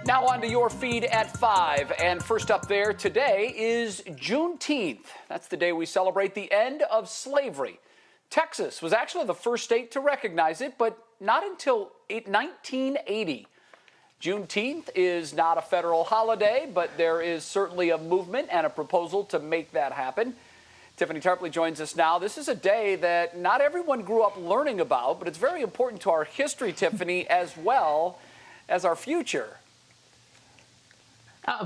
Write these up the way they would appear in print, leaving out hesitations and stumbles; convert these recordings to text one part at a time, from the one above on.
Now on to your feed at 5. And first up there today is Juneteenth. That's the day we celebrate the end of slavery. Texas was actually the first state to recognize it, but not until 1980. Juneteenth is not a federal holiday, but there is certainly a movement and a proposal to make that happen. Tiffany Tarpley joins us now. This is a day that not everyone grew up learning about, but it's very important to our history, Tiffany, as well as our future.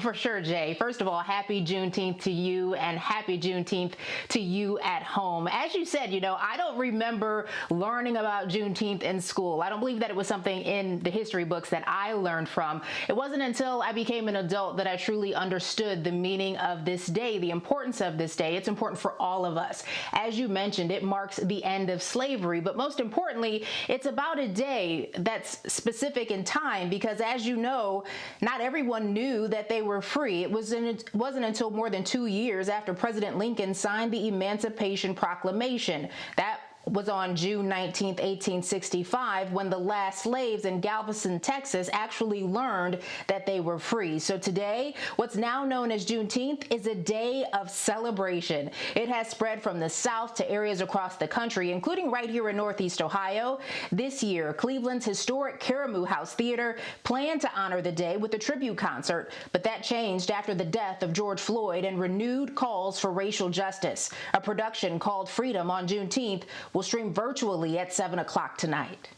For sure, Jay. First of all, happy Juneteenth to you and happy Juneteenth to you at home. As you said, I don't remember learning about Juneteenth in school. I don't believe that it was something in the history books that I learned from. It wasn't until I became an adult that I truly understood the meaning of this day, the importance of this day. It's important for all of us. As you mentioned, it marks the end of slavery, but most importantly, it's about a day that's specific in time because, as you know, not everyone knew that they were free. It wasn't until more than 2 years after President Lincoln signed the Emancipation Proclamation. That was on June 19, 1865, when the last slaves in Galveston, Texas, actually learned that they were free. So today, what's now known as Juneteenth is a day of celebration. It has spread from the South to areas across the country, including right here in Northeast Ohio. This year, Cleveland's historic Caramoo House Theater planned to honor the day with a tribute concert, but that changed after the death of George Floyd and renewed calls for racial justice. A production called Freedom on Juneteenth will stream virtually at 7 o'clock tonight.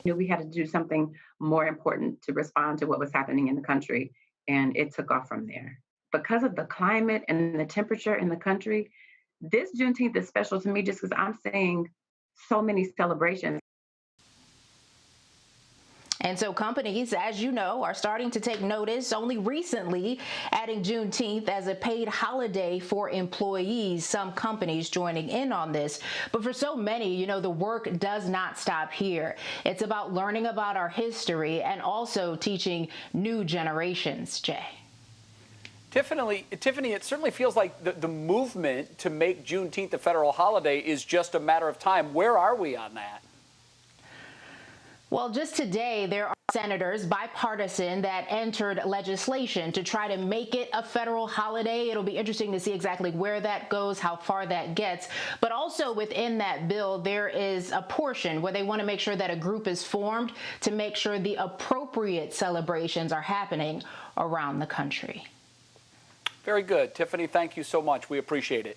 We had to do something more important to respond to what was happening in the country, and it took off from there. Because of the climate and the temperature in the country, this Juneteenth is special to me just because I'm seeing so many celebrations. And so companies, as you know, are starting to take notice, only recently adding Juneteenth as a paid holiday for employees, some companies joining in on this. But for so many, the work does not stop here. It's about learning about our history and also teaching new generations, Jay. Tiffany, it certainly feels like the movement to make Juneteenth a federal holiday is just a matter of time. Where are we on that? Well, just today, there are senators, bipartisan, that entered legislation to try to make it a federal holiday. It'll be interesting to see exactly where that goes, how far that gets. But also within that bill, there is a portion where they want to make sure that a group is formed to make sure the appropriate celebrations are happening around the country. Very good. Tiffany, thank you so much. We appreciate it.